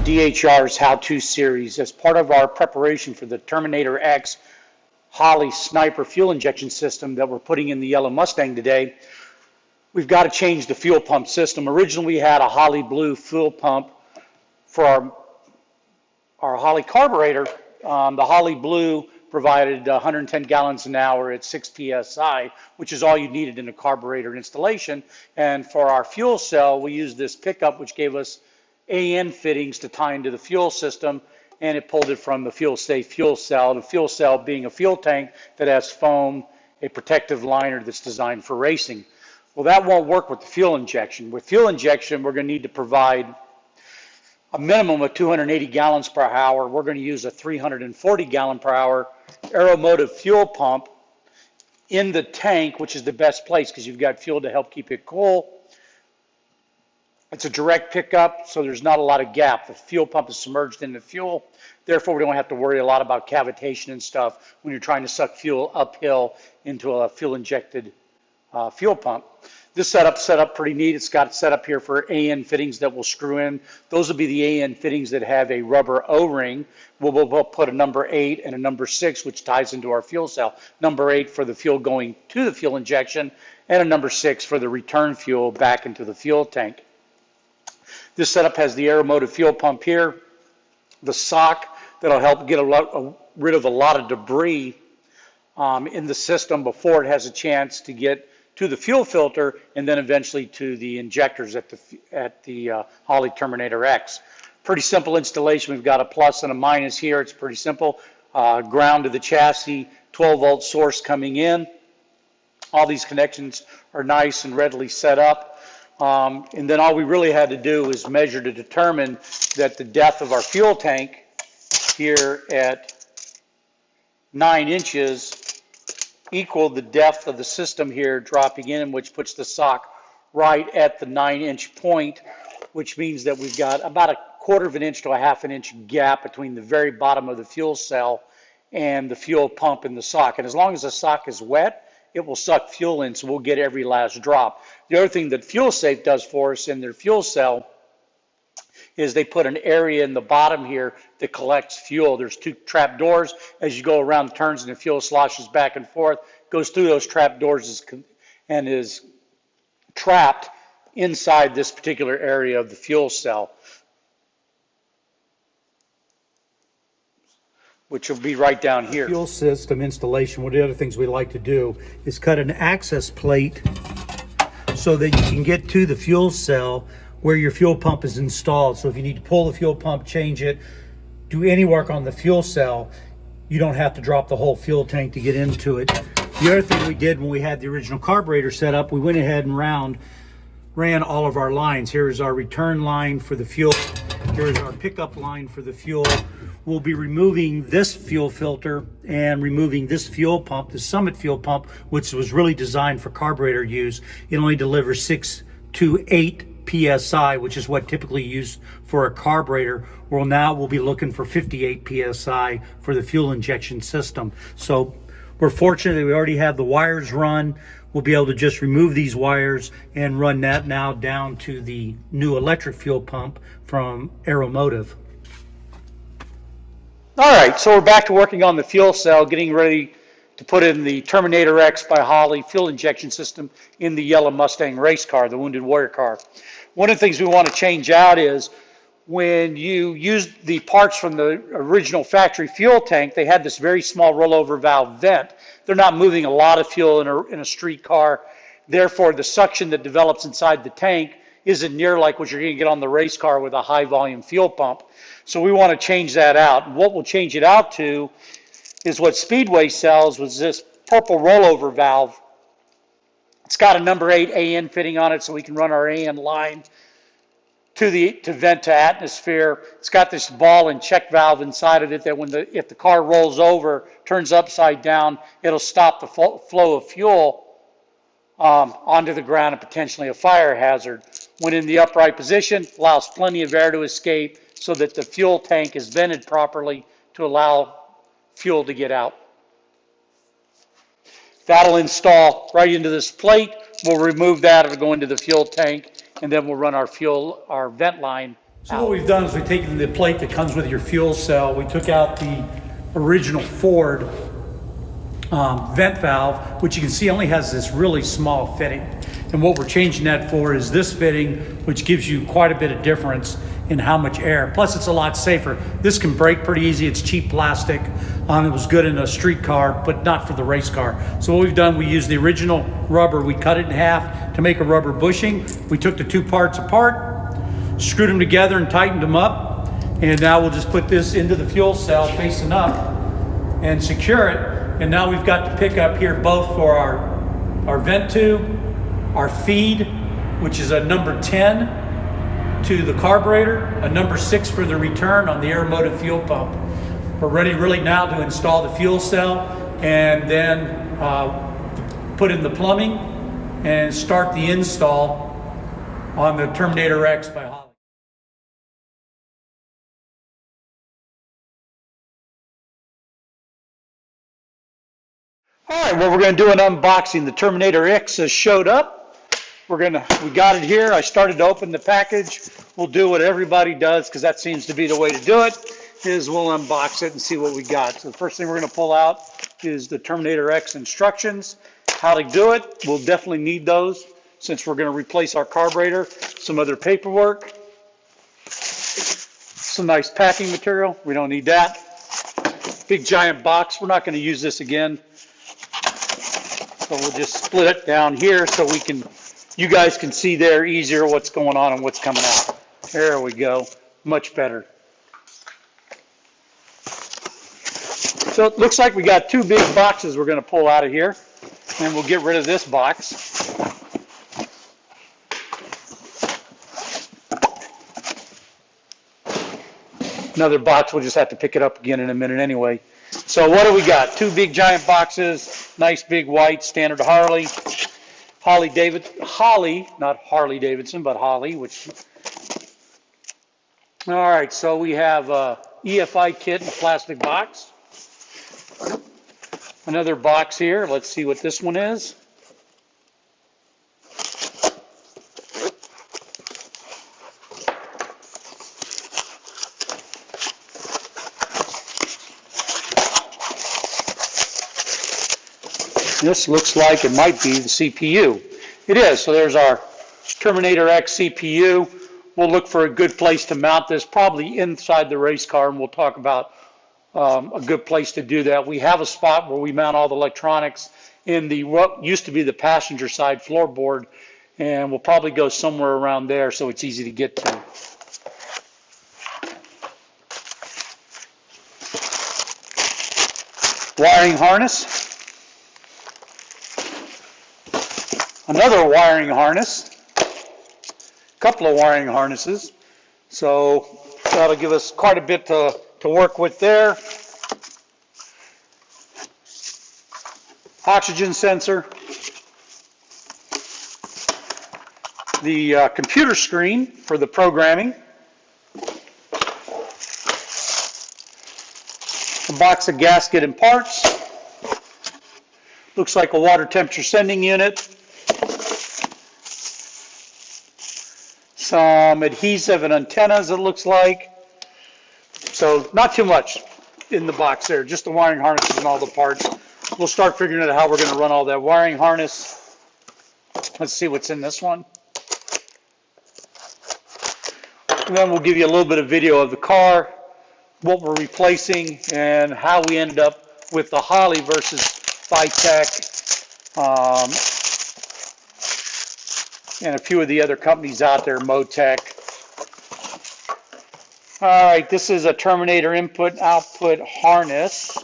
DHR's How-To series. As part of our preparation for the Terminator X Holley Sniper fuel injection system that we're putting in the yellow Mustang today, we've got to change the fuel pump system. Originally we had a Holley blue fuel pump for our Holley carburetor. The Holley blue provided 110 gallons an hour at 6 psi, which is all you needed in a carburetor installation. And for our fuel cell, we used this pickup, which gave us AN fittings to tie into the fuel system, and it pulled it from the fuel-safe fuel cell. The fuel cell being a fuel tank that has foam, a protective liner that's designed for racing. Well, that won't work with the fuel injection. With fuel injection, we're going to need to provide a minimum of 280 gallons per hour. We're going to use a 340 gallon per hour aeromotive fuel pump in the tank, which is the best place because you've got fuel to help keep it cool. It's a direct pickup, so there's not a lot of gap. The fuel pump is submerged in the fuel. Therefore, we don't have to worry a lot about cavitation and stuff when you're trying to suck fuel uphill into a fuel-injected fuel pump. This setup's set up pretty neat. It's got set up here for AN fittings that will screw in. Those will be the AN fittings that have a rubber O-ring. We'll put a number 8 and a number 6, which ties into our fuel cell. Number 8 for the fuel going to the fuel injection, and a number 6 for the return fuel back into the fuel tank. This setup has the aeromotive fuel pump here, the sock that'll help get rid of a lot of debris in the system before it has a chance to get to the fuel filter and then eventually to the injectors at the Holley Terminator X. Pretty simple installation. We've got a plus and a minus here. It's pretty simple. Ground to the chassis, 12-volt source coming in. All these connections are nice and readily set up. And then all we really had to do is measure to determine that the depth of our fuel tank here at 9 inches equaled the depth of the system here dropping in, which puts the sock right at the 9-inch point, which means that we've got about a 1/4 inch to a 1/2 inch gap between the very bottom of the fuel cell and the fuel pump in the sock. And as long as the sock is wet, it will suck fuel in, so we'll get every last drop. The other thing that FuelSafe does for us in their fuel cell is they put an area in the bottom here that collects fuel. There's 2 trap doors. As you go around the turns and the fuel sloshes back and forth, goes through those trap doors and is trapped inside this particular area of the fuel cell, which will be right down here. Fuel system installation, one of the other things we like to do is cut an access plate so that you can get to the fuel cell where your fuel pump is installed. So if you need to pull the fuel pump, change it, do any work on the fuel cell, you don't have to drop the whole fuel tank to get into it. The other thing we did when we had the original carburetor set up, we went ahead and ran all of our lines. Here is our return line for the fuel. Here is our pickup line for the fuel. We'll be removing this fuel filter and removing this fuel pump, the Summit fuel pump, which was really designed for carburetor use. It only delivers 6 to 8 psi, which is what typically used for a carburetor. Well, now we'll be looking for 58 psi for the fuel injection system. So we're fortunate that we already have the wires run. We'll be able to just remove these wires and run that now down to the new electric fuel pump from Aeromotive. All right, so we're back to working on the fuel cell, getting ready to put in the Terminator X by Holley fuel injection system in the yellow Mustang race car, the Wounded Warrior car. One of the things we want to change out is when you use the parts from the original factory fuel tank, they had this very small rollover valve vent. They're not moving a lot of fuel in a street car. Therefore, the suction that develops inside the tank isn't near like what you're going to get on the race car with a high volume fuel pump. So we want to change that out. And what we'll change it out to is what Speedway sells, was this purple rollover valve. It's got a number 8 AN fitting on it, so we can run our AN line to vent to atmosphere. It's got this ball and check valve inside of it that if the car rolls over, turns upside down, it'll stop the flow of fuel onto the ground and potentially a fire hazard. When in the upright position, allows plenty of air to escape so that the fuel tank is vented properly to allow fuel to get out. That'll install right into this plate. We'll remove that, it'll go into the fuel tank, and then we'll run our vent line So what we've done is we've taken the plate that comes with your fuel cell, we took out the original Ford vent valve, which you can see only has this really small fitting. And what we're changing that for is this fitting, which gives you quite a bit of difference in how much air. Plus it's a lot safer. This can break pretty easy, it's cheap plastic. It was good in a street car, but not for the race car. So what we've done, we used the original rubber, we cut it in half to make a rubber bushing. We took the two parts apart, screwed them together and tightened them up. And now we'll just put this into the fuel cell facing up and secure it. And now we've got the pickup here both for our vent tube, our feed, which is a number 10 to the carburetor, a number 6 for the return on the air-motive fuel pump. We're ready really now to install the fuel cell and then put in the plumbing and start the install on the Terminator X by Holly. All right, well, we're going to do an unboxing. The Terminator X has showed up. We got it here. I started to open the package. We'll do what everybody does because that seems to be the way to do it, is we'll unbox it and see what we got. So the first thing we're going to pull out is the Terminator X instructions, how to do it. We'll definitely need those since we're going to replace our carburetor. Some other paperwork, some nice packing material. We don't need that. Big giant box. We're not going to use this again. So we'll just split it down here so you guys can see there easier what's going on and what's coming out. There we go. Much better. So it looks like we got two big boxes we're going to pull out of here, and we'll get rid of this box. Another box, we'll just have to pick it up again in a minute anyway. So what do we got? Two big giant boxes, nice big white, standard Harley, not Harley Davidson, but Holly, which, all right, so we have a EFI kit in a plastic box. Another box here, let's see what this one is. This looks like it might be the CPU. It is. So there's our Terminator X CPU. We'll look for a good place to mount this, probably inside the race car, and we'll talk about a good place to do that. We have a spot where we mount all the electronics in what used to be the passenger side floorboard, and we'll probably go somewhere around there so it's easy to get to. Wiring harness. Another wiring harness, a couple of wiring harnesses, so that'll give us quite a bit to work with there. Oxygen sensor, the computer screen for the programming, a box of gasket and parts, looks like a water temperature sending unit, some adhesive and antennas, it looks like. So not too much in the box there, just the wiring harnesses and all the parts. We'll start figuring out how we're going to run all that wiring harness. Let's see what's in this one. And then we'll give you a little bit of video of the car, what we're replacing, and how we ended up with the Holly versus Vitec. And a few of the other companies out there, Motec. All right, this is a Terminator input-output harness.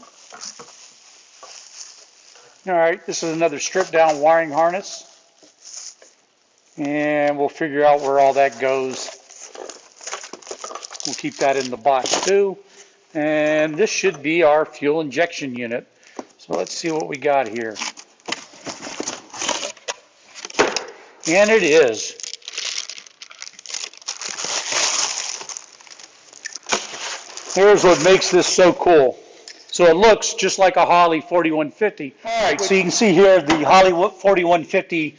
All right, this is another stripped-down wiring harness. And we'll figure out where all that goes. We'll keep that in the box too. And this should be our fuel injection unit. So let's see what we got here. And it is. Here's what makes this so cool. So it looks just like a Holly 4150. All right, so you can see here the Holly 4150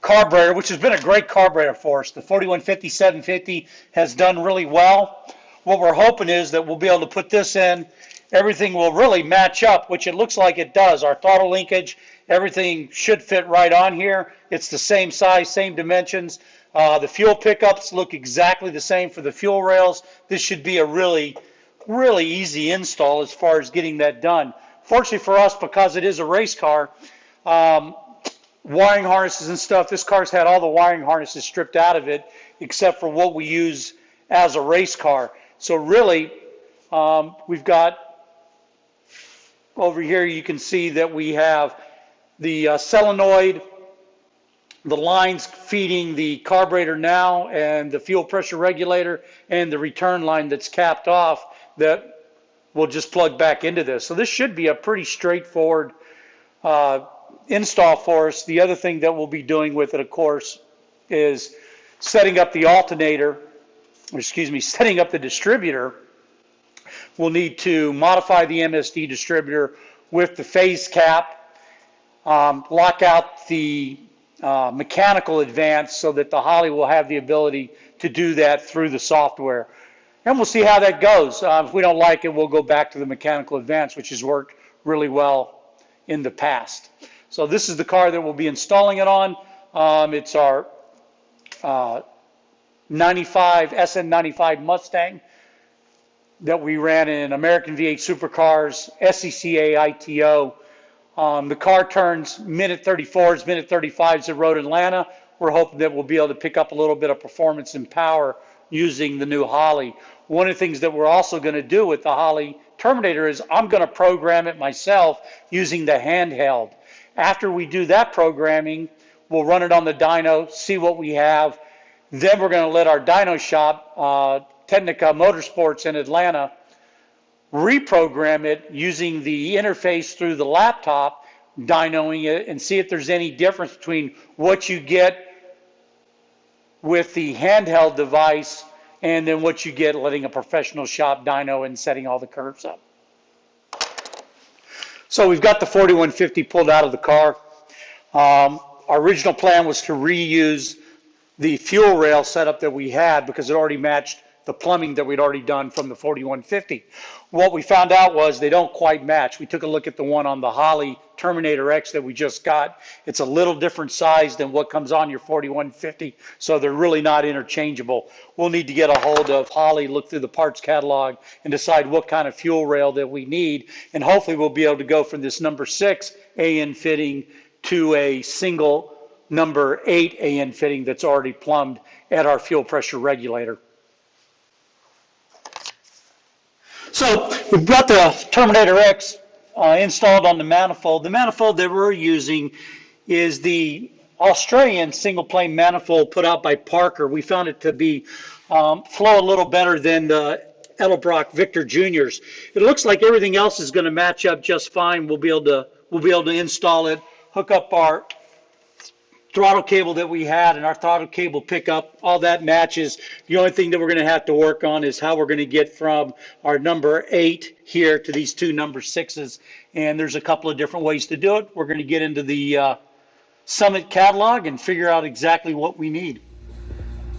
carburetor, which has been a great carburetor for us. The 4150, 750 has done really well. What we're hoping is that we'll be able to put this in. Everything will really match up, which it looks like it does. Our throttle linkage, everything should fit right on here. It's the same size, same dimensions. The fuel pickups look exactly the same for the fuel rails. This should be a really easy install as far as getting that done. Fortunately for us, because it is a race car, wiring harnesses and stuff, this car's had all the wiring harnesses stripped out of it except for what we use as a race car. So really, we've got over here, you can see that we have the solenoid, the lines feeding the carburetor now, and the fuel pressure regulator, and the return line that's capped off that will just plug back into this. So this should be a pretty straightforward install for us. The other thing that we'll be doing with it, of course, is setting up the alternator, or excuse me, setting up the distributor. We'll need to modify the MSD distributor with the phase cap, lock out the mechanical advance so that the Holley will have the ability to do that through the software. And we'll see how that goes. If we don't like it, we'll go back to the mechanical advance, which has worked really well in the past. So this is the car that we'll be installing it on. It's our 95 SN95 Mustang that we ran in American V8 Supercars, SCCA ITO. The car turns minute 34s, minute 35s at Road Atlanta. We're hoping that we'll be able to pick up a little bit of performance and power using the new Holley. One of the things that we're also going to do with the Holley Terminator is I'm going to program it myself using the handheld. After we do that programming, we'll run it on the dyno, see what we have. Then we're going to let our dyno shop, Technica Motorsports in Atlanta, reprogram it using the interface through the laptop, dynoing it, and see if there's any difference between what you get with the handheld device and then what you get letting a professional shop dyno and setting all the curves up. So we've got the 4150 pulled out of the car. Our original plan was to reuse the fuel rail setup that we had because it already matched the plumbing that we'd already done from the 4150. What we found out was they don't quite match. We took a look at the one on the Holley Terminator X that we just got. It's a little different size than what comes on your 4150, so they're really not interchangeable. We'll need to get a hold of Holley, look through the parts catalog, and decide what kind of fuel rail that we need, and hopefully we'll be able to go from this number 6 AN fitting to a single number 8 AN fitting that's already plumbed at our fuel pressure regulator. So we've got the Terminator X installed on the manifold. The manifold that we're using is the Australian single plane manifold put out by Parker. We found it to be flow a little better than the Edelbrock Victor Juniors. It looks like everything else is going to match up just fine. We'll be able to install it, hook up our throttle cable that we had and our throttle cable pickup, all that matches. The only thing that we're going to have to work on is how we're going to get from our number 8 here to these two number 6s. And there's a couple of different ways to do it. We're going to get into the Summit catalog and figure out exactly what we need.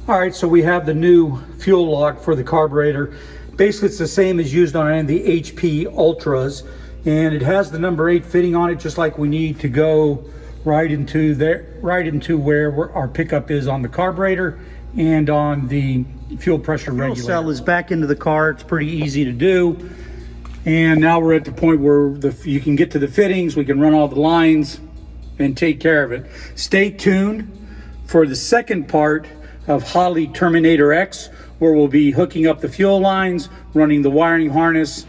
All right, so we have the new fuel log for the carburetor. Basically, it's the same as used on any of the HP Ultras, and it has the number 8 fitting on it, just like we need to go right into where our pickup is on the carburetor and on the fuel pressure regulator. The fuel cell is back into the car. It's pretty easy to do. And now we're at the point where you can get to the fittings, we can run all the lines and take care of it. Stay tuned for the second part of Holley Terminator X, where we'll be hooking up the fuel lines, running the wiring harness,